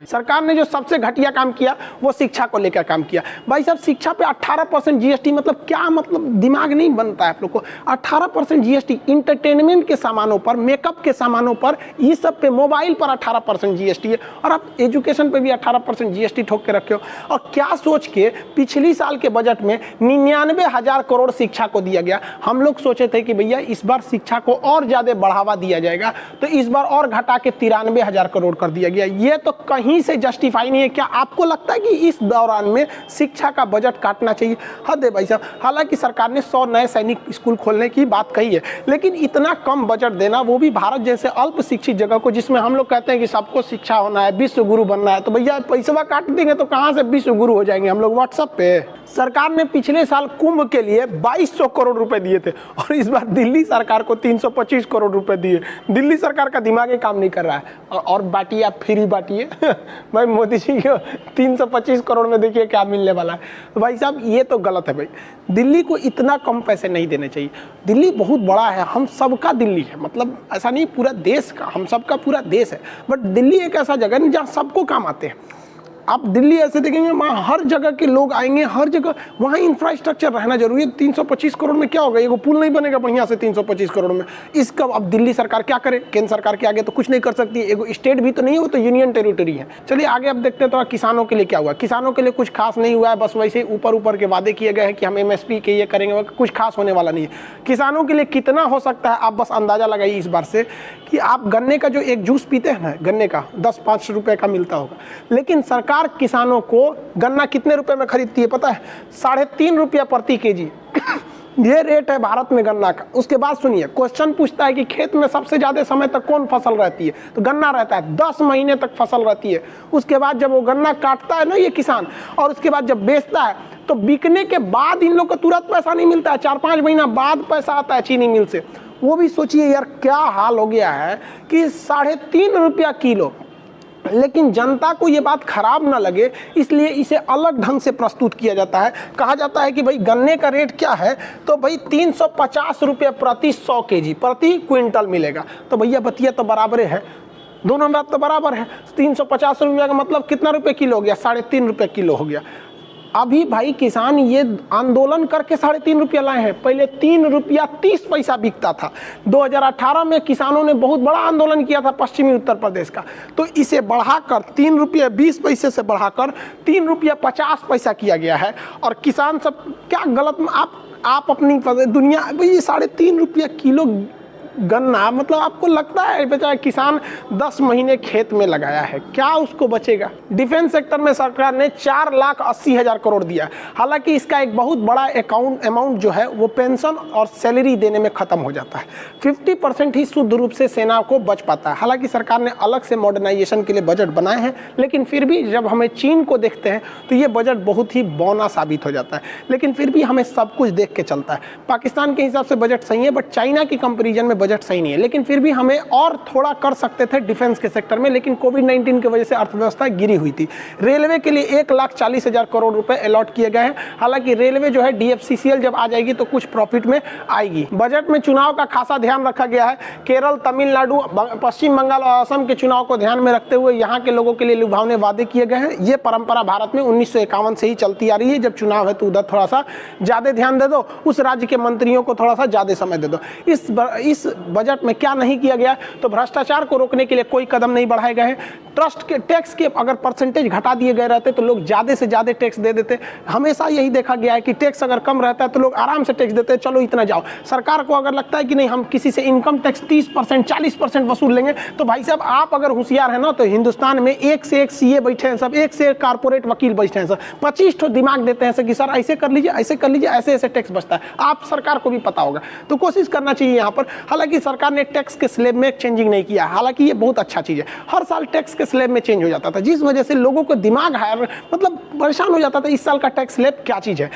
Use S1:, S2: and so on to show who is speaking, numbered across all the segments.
S1: सरकार ने जो सबसे घटिया काम किया वो शिक्षा को लेकर काम किया। भाई साहब शिक्षा पे 18% जीएसटी, मतलब क्या, मतलब दिमाग नहीं बनता है आप लोग को। 18% जीएसटी इंटरटेनमेंट के सामानों पर, मेकअप के सामानों पर, ये सब पे, मोबाइल पर 18% जीएसटी है, और आप एजुकेशन पे भी 18% जीएसटी ठोक के रखे हो। और क्या सोच के पिछली साल के बजट में 99,000 करोड़ शिक्षा को दिया गया। हम लोग सोचे थे कि भैया इस बार शिक्षा को और ज़्यादा बढ़ावा दिया जाएगा, तो इस बार और घटा के 93,000 करोड़ कर दिया गया। ये तो कहीं से जस्टिफाई नहीं है। क्या आपको लगता है कि इस दौरान में शिक्षा का बजट काटना चाहिए? हद है भाई साहब। हालांकि सरकार ने 100 नए सैनिक स्कूल खोलने की बात कही है, लेकिन इतना कम बजट देना, वो भी भारत जैसे अल्प शिक्षित जगह को, जिसमें हम लोग कहते हैं कि सबको शिक्षा होना है, विश्व गुरु बनना है, तो भैया पैसा काट देंगे तो कहाँ से विश्व गुरु हो जाएंगे हम लोग व्हाट्सएप पे। सरकार ने पिछले साल कुंभ के लिए 2200 करोड़ रुपए दिए थे, और इस बार दिल्ली सरकार को 325 करोड़ रुपए दिए। दिल्ली सरकार का दिमाग ही काम नहीं कर रहा है। और बांटिए, आप फ्री बांटिए। भाई मोदी जी को 325 करोड़ में देखिए क्या मिलने वाला है। तो भाई साहब ये तो गलत है भाई। दिल्ली को इतना कम पैसे नहीं देने चाहिए। दिल्ली बहुत बड़ा है, हम सबका दिल्ली है, मतलब ऐसा नहीं पूरा देश का, हम सबका पूरा देश है, बट दिल्ली एक ऐसा जगह नहीं जहाँ सबको काम आते हैं। आप दिल्ली ऐसे देखेंगे वहाँ हर जगह के लोग आएंगे, हर जगह वहाँ इंफ्रास्ट्रक्चर रहना जरूरी है। 325 करोड़ में क्या होगा? एगो पुल नहीं बनेगा बढ़िया से 325 करोड़ में। इसका अब दिल्ली सरकार क्या करे? केंद्र सरकार के आगे तो कुछ नहीं कर सकती। एगो स्टेट भी तो नहीं हो, तो यूनियन टेरिटरी है। चलिए आगे अब देखते हैं तो किसानों के लिए क्या हुआ। किसानों के लिए कुछ खास नहीं हुआ है, बस वैसे ऊपर ऊपर के वादे किए गए हैं कि हम MSP के ये करेंगे, कुछ खास होने वाला नहीं है। किसानों के लिए कितना हो सकता है आप बस अंदाजा लगाइए इस बार से, कि आप गन्ने का जो एक जूस पीते हैं ना, गन्ने का 10-5 रुपए का मिलता होगा, लेकिन सरकार किसानों को गन्ना कितने रुपए में खरीदती है पता है? 3.5 रुपया प्रति केजी। ये रेट है भारत में गन्ना का। उसके बाद सुनिए, क्वेश्चन पूछता है कि खेत में सबसे ज्यादा समय तक कौन फसल रहती है, तो गन्ना रहता है। 10 महीने तक फसल रहती है। उसके बाद जब वो गन्ना काटता है ना ये किसान, और उसके बाद जब बेचता है, तो बिकने के बाद इन लोग को तुरंत पैसा नहीं मिलता है, 4-5 महीना बाद पैसा आता है चीनी मिल से। वो भी सोचिए यार क्या हाल हो गया है कि 3.5 रुपया किलो। लेकिन जनता को ये बात खराब ना लगे, इसलिए इसे अलग ढंग से प्रस्तुत किया जाता है। कहा जाता है कि भाई गन्ने का रेट क्या है, तो भाई 350 रुपये प्रति 100 केजी प्रति क्विंटल मिलेगा। तो भैया बतिया तो बराबर है, दोनों बात तो बराबर है। 350 रुपया का मतलब कितना रुपये किलो हो गया? 3.5 रुपये किलो हो गया। अभी भाई किसान ये आंदोलन करके 3.5 रुपया लाए हैं। पहले 3 रुपया 30 पैसा बिकता था। 2018 में किसानों ने बहुत बड़ा आंदोलन किया था पश्चिमी उत्तर प्रदेश का, तो इसे बढ़ाकर 3 रुपया 20 पैसे से बढ़ाकर 3 रुपया 50 पैसा किया गया है। और किसान सब क्या गलत, आप अपनी दुनिया, भाई 3.5 रुपया किलो गन्ना, मतलब आपको लगता है बेचारा किसान 10 महीने खेत में लगाया है, क्या उसको बचेगा? डिफेंस सेक्टर में सरकार ने 4,80,000 करोड़ दिया। हालांकि इसका एक बहुत बड़ा अमाउंट जो है वो पेंशन और सैलरी देने में खत्म हो जाता है। 50% ही शुद्ध रूप से सेना को बच पाता है। हालांकि सरकार ने अलग से मॉडर्नाइजेशन के लिए बजट बनाए हैं, लेकिन फिर भी जब हमें चीन को देखते हैं तो ये बजट बहुत ही बौना साबित हो जाता है। लेकिन फिर भी हमें सब कुछ देख के चलता है। पाकिस्तान के हिसाब से बजट सही है, बट चाइना की कंपेरिजन में बजट सही नहीं है। लेकिन फिर भी हमें और थोड़ा कर सकते थे डिफेंस के सेक्टर में, लेकिन कोविड-19 की वजह से अर्थव्यवस्था गिरी हुई थी। रेलवे के लिए 1,40,000 करोड़ रुपए अलॉट किए गए हैं। हालांकि रेलवे जो है DFCCL जब आ जाएगी तो कुछ प्रॉफिट में आएगी। बजट में चुनाव का खासा ध्यान रखा गया है। केरल, तमिलनाडु, पश्चिम बंगाल और असम के चुनाव को ध्यान में रखते हुए यहाँ के लोगों के लिए लुभावने वादे किए गए हैं। ये परंपरा भारत में 1951 से ही चलती आ रही है। जब चुनाव है तो उधर थोड़ा सा ज्यादा ध्यान दे दो, उस राज्य के मंत्रियों को थोड़ा सा ज्यादा समय दे दो। इस बजट में क्या नहीं किया गया, तो भ्रष्टाचार को रोकने के लिए कोई कदम नहीं बढ़ाए गए हैं। ट्रस्ट के टैक्स के अगर परसेंटेज घटा दिए गए रहते तो लोग ज्यादा से ज्यादा टैक्स दे देते। हमेशा यही देखा गया है कि टैक्स अगर कम रहता है तो लोग आराम से टैक्स देते हैं, चलो इतना जाओ। सरकार को अगर लगता है कि नहीं हम किसी से इनकम टैक्स 30%, 40% वसूल लेंगे, तो भाई साहब आप अगर होशियार है ना, तो हिंदुस्तान में एक से एक CA बैठे हैं, सब एक से एक कारपोरेट वकील बैठे हैं, सब 25 ठो दिमाग देते हैं कि सर ऐसे कर लीजिए, ऐसे कर लीजिए, ऐसे ऐसे टैक्स बचता है। आप सरकार को भी पता होगा, तो कोशिश करना चाहिए यहाँ पर। हालांकि सरकार ने टैक्स के स्लैब में चेंजिंग नहीं किया, हालांकि ये बहुत अच्छा चीज है। हर साल टैक्स के स्लैब में चेंज हो जाता था, जिस वजह से लोगों को दिमाग हायर मतलब परेशान हो जाता था इस साल का टैक्स स्लैब क्या चीज है।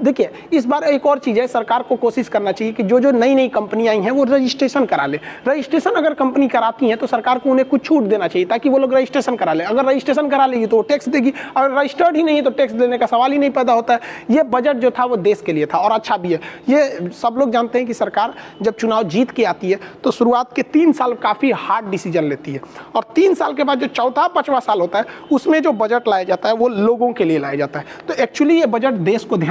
S1: देखिए इस बार एक और चीज है, सरकार को कोशिश करना चाहिए कि जो नई कंपनी आई हैं वो रजिस्ट्रेशन करा ले। रजिस्ट्रेशन अगर कंपनी कराती है तो सरकार को उन्हें कुछ छूट देना चाहिए ताकि वो लोग रजिस्ट्रेशन करा ले। अगर रजिस्ट्रेशन करा लेगी तो वो टैक्स देगी, अगर रजिस्टर्ड ही नहीं है तो टैक्स देने का सवाल ही नहीं पैदा होता है। ये बजट जो था वो देश के लिए था और अच्छा भी है। ये सब लोग जानते हैं कि सरकार जब चुनाव जीत के आती है तो शुरुआत के 3 साल काफ़ी हार्ड डिसीजन लेती है, और 3 साल के बाद जो चौथा 5वां साल होता है उसमें जो बजट लाया जाता है वो लोगों के लिए लाया जाता है। तो एक्चुअली ये बजट देश को ध्यान